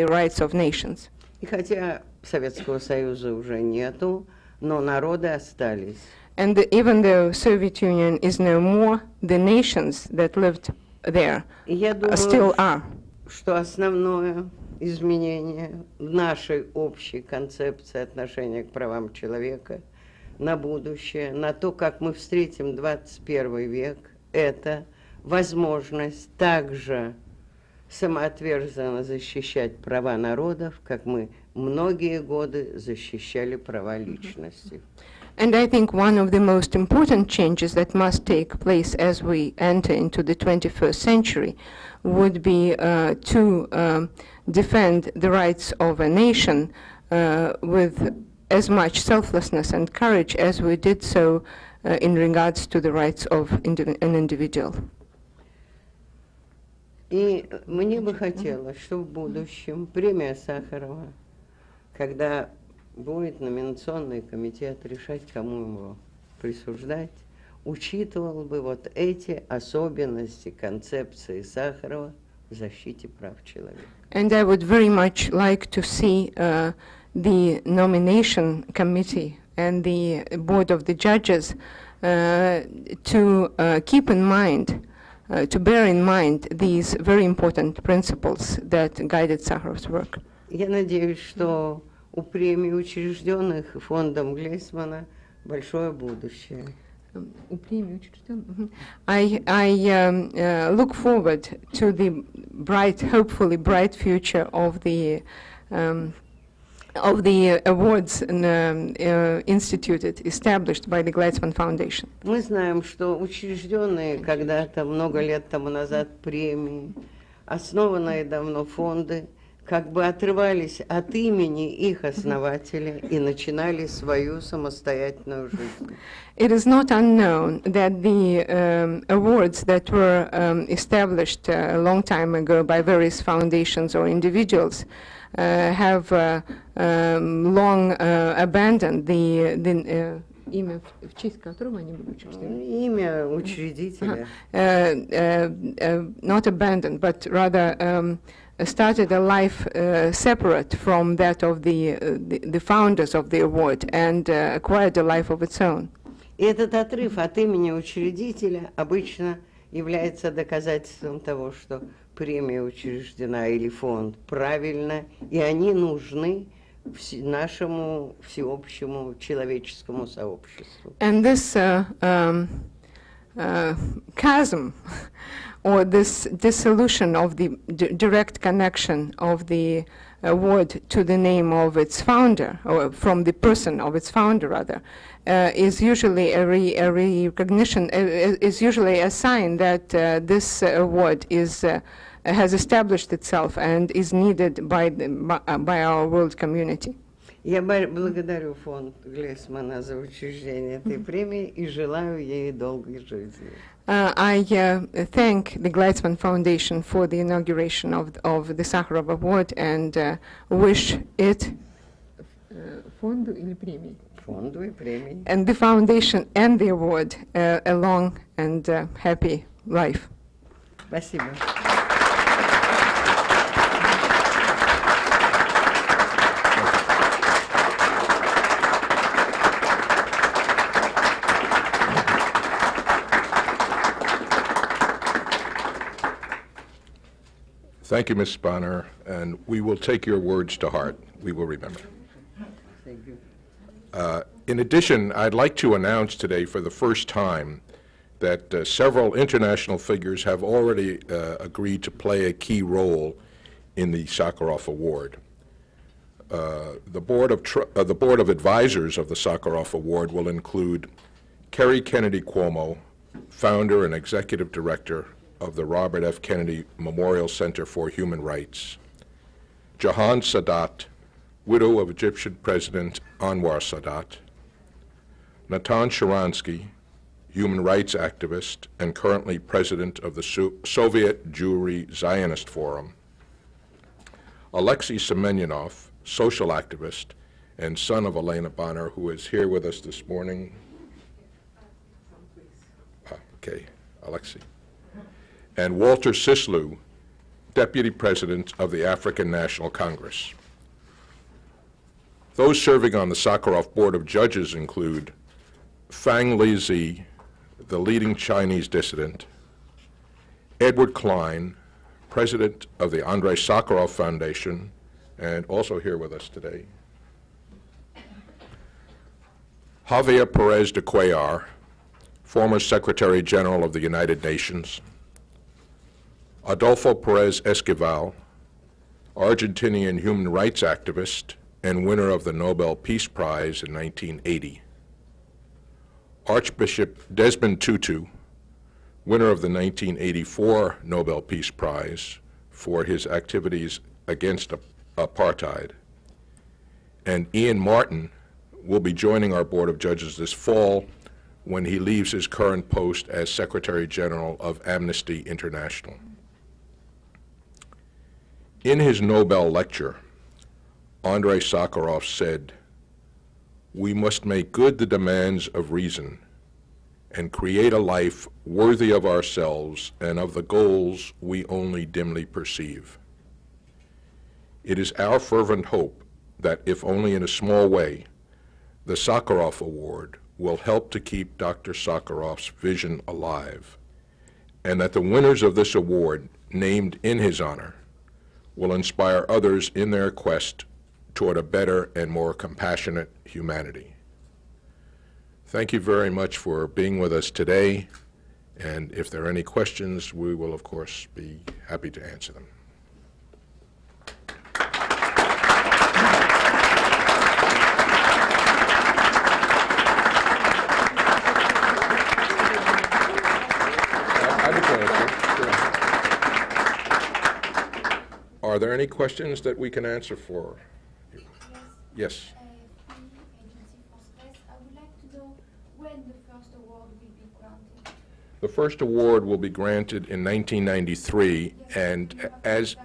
rights of nations. И хотя Советского Союза уже нету, но народы остались. And even though Soviet Union is no more, the nations that lived there still are. Что основное изменение в нашей общей концепции отношения к правам человека на будущее, на то, как мы встретим 21 век, это возможность также самоотверженно защищать права народов, как мы многие годы защищали права личности. And I think one of the most important changes that must take place as we enter into the 21st century would be to defend the rights of a nation with as much selflessness and courage as we did so in regards to the rights of an individual. И мне бы хотелось, чтобы в будущем премия Сахарова, когда будет номинационный комитет решать, кому его присуждать, учитывал бы вот эти особенности концепции Сахарова в защите прав человека. And I would very much like to see the nomination committee and the board of the judges to keep in mind, to bear in mind these very important principles that guided Sakharov's work. Я надеюсь, что у премий, учрежденных фондом Глейсмана, большое будущее. I look forward to the bright, hopefully bright future of the awards instituted, established by the Gleitsman Foundation. Мы знаем, что учрежденные когда-то, много лет тому назад, премии, основанные давно фонды, как бы отрывались от имени их основателя и начинали свою самостоятельную жизнь. It is not unknown that the awards that were established a long time ago by various foundations or individuals have long abandoned the имя, в честь которого они были учреждены. Имя учредителя. Not abandoned, but rather started a life separate from that of the founders of the award and acquired a life of its own. И этот отрыв от имени учредителя обычно является доказательством того, что премия учреждена или фонд правильно, и они нужны нашему всеобщему человеческому сообществу. And this chasm, or this dissolution of the direct connection of the award to the name of its founder, or from the person of its founder rather, is usually a recognition, is usually a sign that this award has established itself and is needed by our world community. Я благодарю фонд Глейсмана за учреждение этой премии и желаю ей долгой жизни. I thank the Gleitsman Foundation for the inauguration of the Sakharov Award and wish it фонду или премии? Фонду и премии. And the foundation and the award a long and happy life. Спасибо. Thank you, Ms. Bonner, and we will take your words to heart. We will remember. Thank you. In addition, I'd like to announce today for the first time that several international figures have already agreed to play a key role in the Sakharov Award. The Board of Advisors of the Sakharov Award will include Kerry Kennedy Cuomo, founder and executive director of the Robert F. Kennedy Memorial Center for Human Rights; Jahan Sadat, widow of Egyptian President Anwar Sadat; Natan Sharansky, human rights activist and currently president of the Soviet Jewry Zionist Forum; Alexei Semenyanov, social activist and son of Elena Bonner, who is here with us this morning. Okay, Alexei. And Walter Sislu, deputy president of the African National Congress. Those serving on the Sakharov Board of Judges include Fang Lizi, the leading Chinese dissident; Edward Klein, president of the Andrei Sakharov Foundation, and also here with us today; Javier Perez de Cuellar, former Secretary General of the United Nations; Adolfo Perez Esquivel, Argentinian human rights activist and winner of the Nobel Peace Prize in 1980; Archbishop Desmond Tutu, winner of the 1984 Nobel Peace Prize for his activities against apartheid; and Ian Martin will be joining our Board of Judges this fall when he leaves his current post as Secretary General of Amnesty International. In his Nobel lecture, Andrei Sakharov said, "We must make good the demands of reason and create a life worthy of ourselves and of the goals we only dimly perceive." It is our fervent hope that, if only in a small way, the Sakharov Award will help to keep Dr. Sakharov's vision alive, and that the winners of this award, named in his honor, will inspire others in their quest toward a better and more compassionate humanity. Thank you very much for being with us today, and if there are any questions, we will, of course, be happy to answer them. Are there any questions that we can answer for you? Yes. I would like to know when the first award will be granted. The first award will be granted in 1993, and as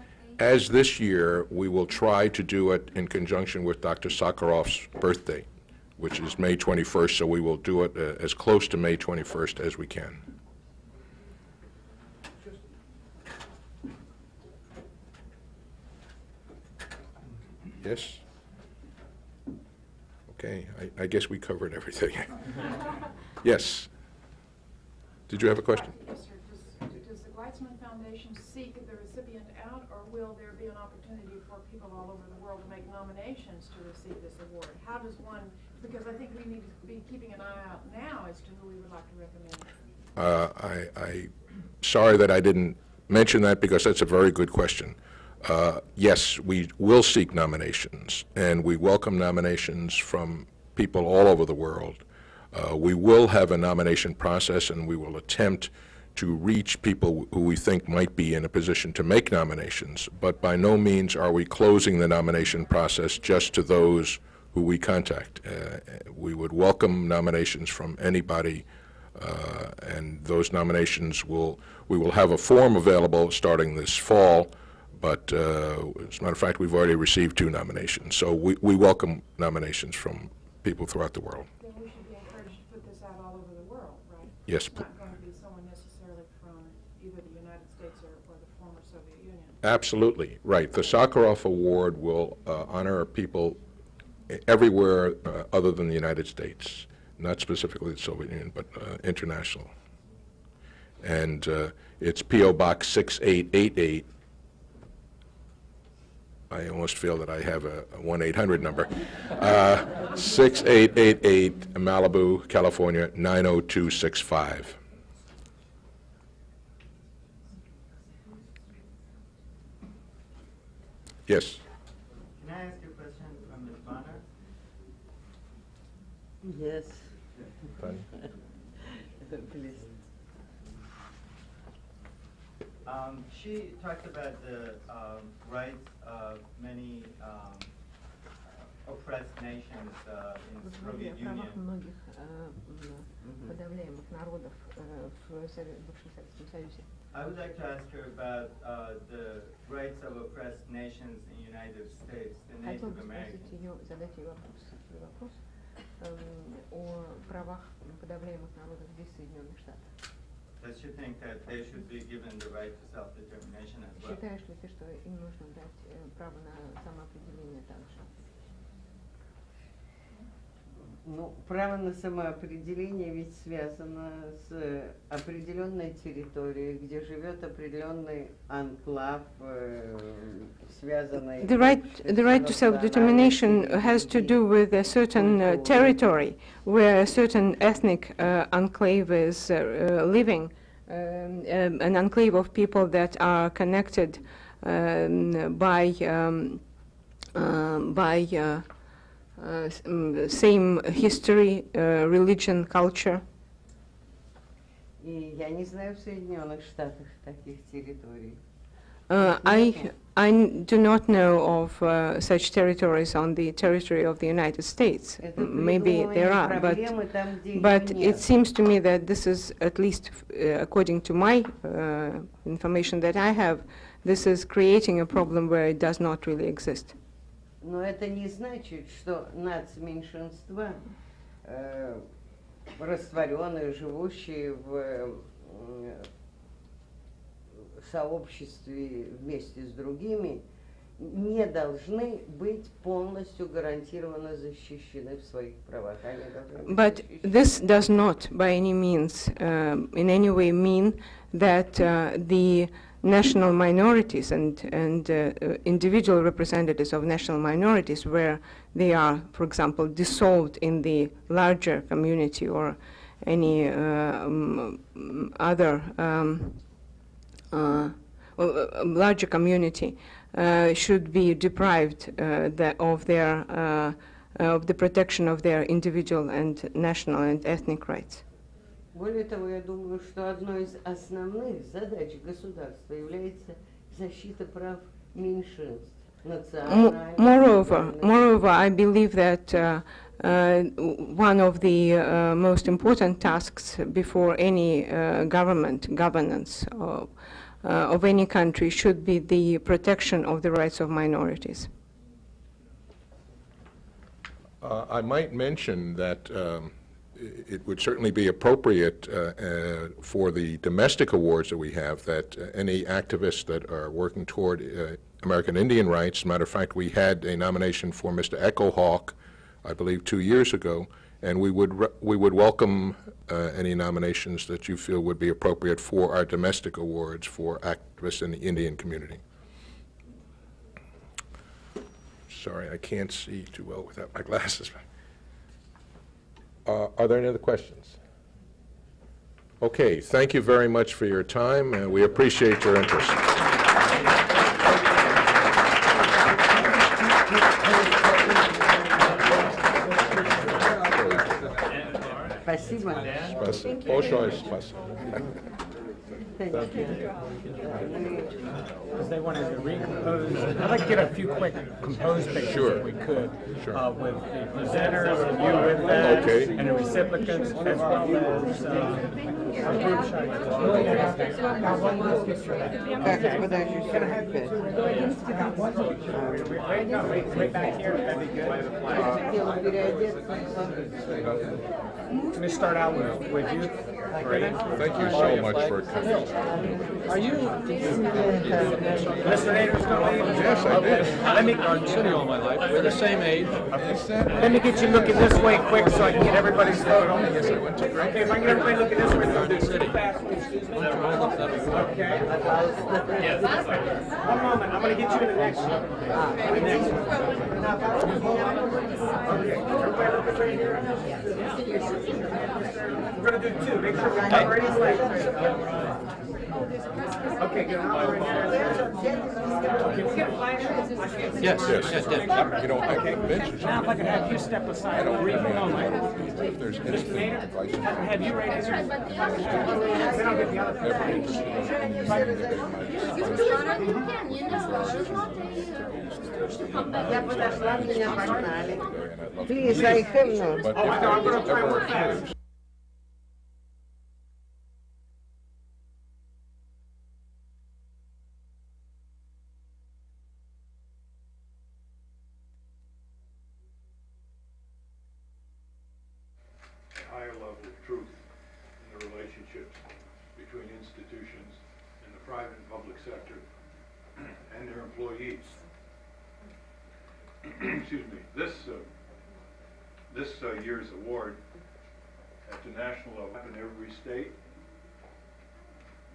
this year, we will try to do it in conjunction with Dr. Sakharov's birthday, which is May 21st, so we will do it as close to May 21st as we can. Yes? Okay, I guess we covered everything. Yes? Did you have a question? Yes, sir. Does the Gleitsman Foundation seek the recipient out, or will there be an opportunity for people all over the world to make nominations to receive this award? How does one, because I think we need to be keeping an eye out now as to who we would like to recommend. I'm sorry that I didn't mention that, because that's a very good question. Yes, we will seek nominations, and we welcome nominations from people all over the world. We will have a nomination process, and we will attempt to reach people who we think might be in a position to make nominations, but by no means are we closing the nomination process just to those who we contact. We would welcome nominations from anybody, and those nominations we will have a form available starting this fall. But as a matter of fact, we've already received 2 nominations. So we welcome nominations from people throughout the world. Then we should be encouraged to put this out all over the world, right? Yes. It's not going to be someone necessarily from either the United States or the former Soviet Union. Absolutely, right. The Sakharov Award will honor people everywhere other than the United States, not specifically the Soviet Union, but international. And it's P.O. Box 6888, I almost feel that I have a 1-800 number. 6888 Malibu, California, 90265. Yes. Can I ask you a question from Ms. Bonner? Yes. Fine. Please. She talked about the rights of many oppressed nations in the Soviet Union. I would like to ask her about the rights of oppressed nations in the United States, the Native Americans. Does she think that they should be given the right to self-determination as well? Считаешь ли ты, что им нужно дать право на самоопределение также? Ну, право на самоопределение ведь связано с определенной территорией, где живет определенный анклав, связанный... The right to self-determination has to do with a certain territory where a certain ethnic enclave is living, an enclave of people that are connected by same history, religion, culture. И я не знаю в Соединенных Штатах таких территорий. I do not know of such territories on the territory of the United States. Maybe there are, but it seems to me that this is, at least according to my information that I have, this is creating a problem where it does not really exist. Но это не значит, что нацменьшинства, растворенные, живущие в сообществе вместе с другими, не должны быть полностью гарантированно защищены в своих правах. But this does not, by any means, in any way mean that the national minorities and individual representatives of national minorities, where they are, for example, dissolved in the larger community or any other larger community, should be deprived of the protection of their individual and national and ethnic rights. Более того, я думаю, что одной из основных задач государства является защита прав меньшинств, национальных. Moreover, I believe that one of the most important tasks before any governance of any country should be the protection of the rights of minorities. I might mention that it would certainly be appropriate for the domestic awards that we have that any activists that are working toward American Indian rights, as a matter of fact, we had a nomination for Mr. Echo Hawk, I believe 2 years ago, and we would welcome any nominations that you feel would be appropriate for our domestic awards for activists in the Indian community. Sorry, I can't see too well without my glasses. Are there any other questions? Okay, thank you very much for your time, and we appreciate your interest. Спасибо. Большое спасибо. Thank you. Because they want to recompose. I'd like to get a few quick composed pictures Sure. if we could, Sure. with the presenters and you with them, Okay. and the recipients, as well as group shots. Как это подожди? Right back here, that'd be good. Let me start out with you. Thank you so much for coming. Are you? Mr. Nader's going to leave? Yes, I did. Let me Garden City all my life. We're the same age. Let me get you looking this way quick so I can get everybody's photo. Yes, I went to great. Okay, if I can get everybody looking this way, Garden City. excuse me. Okay. Yes. One moment, I'm going to get you in the next one. The next one. Okay, everybody look right here. We're going to do two. Make sure we cover any place. Okay, good. Can we get a flash? Yes, Yes. yes, yes. You know, I mentioned Now if I could have you step aside, don't brief really moment. if there's Mr. anything Nader, have you raised your... Then I'll get the other... Please, I have not. But Oh, I know, I'm going to try ever one fast. occurs, higher level of truth in the relationships between institutions in the private and public sector and their employees. Excuse me. This year's award at the national level in every state,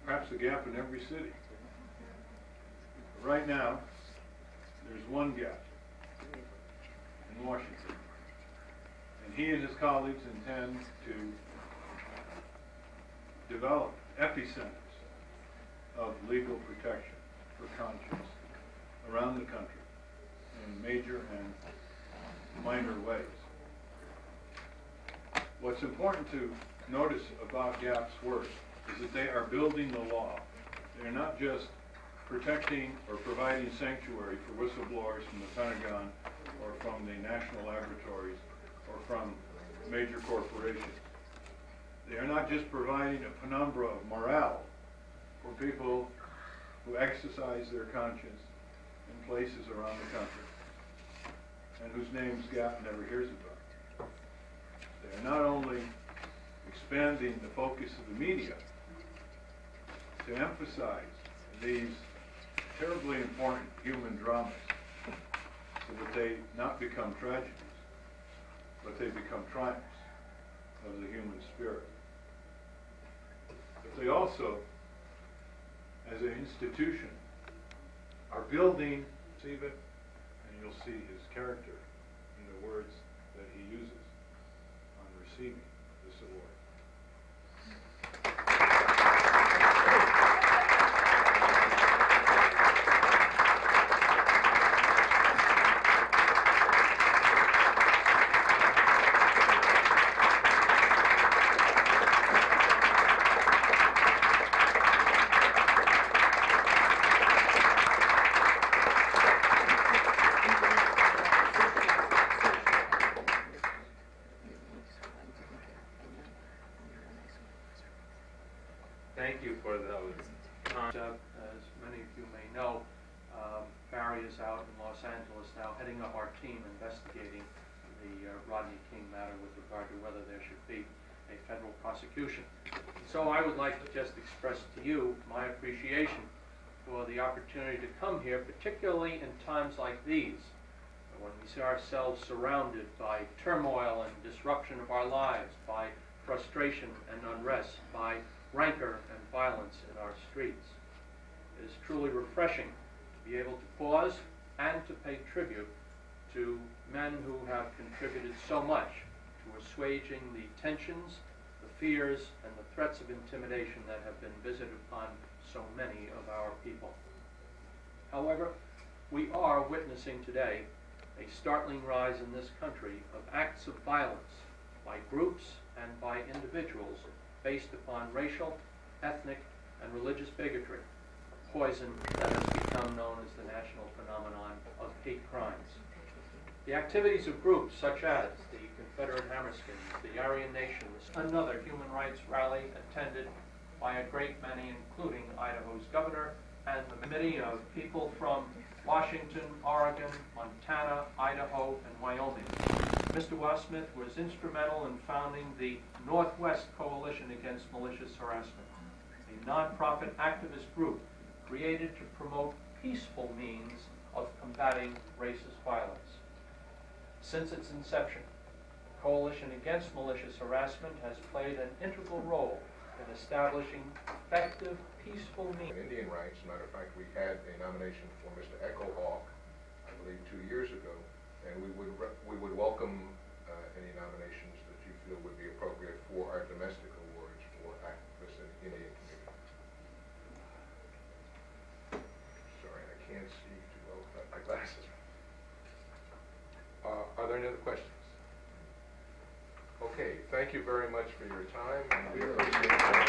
perhaps a gap in every city. Right now, there's one gap in Washington. And he and his colleagues intend to develop epicenters of legal protection for conscience around the country in major and minor ways. What's important to notice about GAP's work is that they are building the law. They're not just protecting or providing sanctuary for whistleblowers from the Pentagon or from the national laboratories or from major corporations. They are not just providing a penumbra of morale for people who exercise their conscience in places around the country and whose names GAP never hears about. They are not only expanding the focus of the media to emphasize these terribly important human dramas so that they not become tragedies, but they become triumphs of the human spirit. But they also, as an institution, are building, and you'll see his character in the words that he uses on receiving this award. Thank you for those. As many of you may know, Barry is out in Los Angeles now heading up our team investigating the Rodney King matter with regard to whether there should be a federal prosecution. So I would like to just express to you my appreciation for the opportunity to come here, particularly in times like these, when we see ourselves surrounded by turmoil and disruption of our lives, by frustration and unrest, by rancor and violence in our streets. It is truly refreshing to be able to pause and to pay tribute to men who have contributed so much to assuaging the tensions, the fears, and the threats of intimidation that have been visited upon so many of our people. However, we are witnessing today a startling rise in this country of acts of violence by groups and by individuals based upon racial, ethnic, and religious bigotry, a poison that has become known as the national phenomenon of hate crimes. The activities of groups such as the Confederate Hammerskins, the Aryan Nation, another human rights rally attended by a great many, including Idaho's governor and the committee of people from Washington, Oregon, Montana, Idaho, and Wyoming. Mr. Wasmith was instrumental in founding the Northwest Coalition Against Malicious Harassment, a nonprofit activist group created to promote peaceful means of combating racist violence. Since its inception, the Coalition Against Malicious Harassment has played an integral role in establishing effective, peaceful means. Indian rights, as a matter of fact, we had a nomination for Mr. Echo Hawk, I believe 2 years ago, and we would welcome any nominations that you feel would be appropriate for our domestic awards for activists in the Indian community. Sorry, I can't see too well without my glasses. Are there any other questions? Okay, thank you very much for your time, and we appreciate it.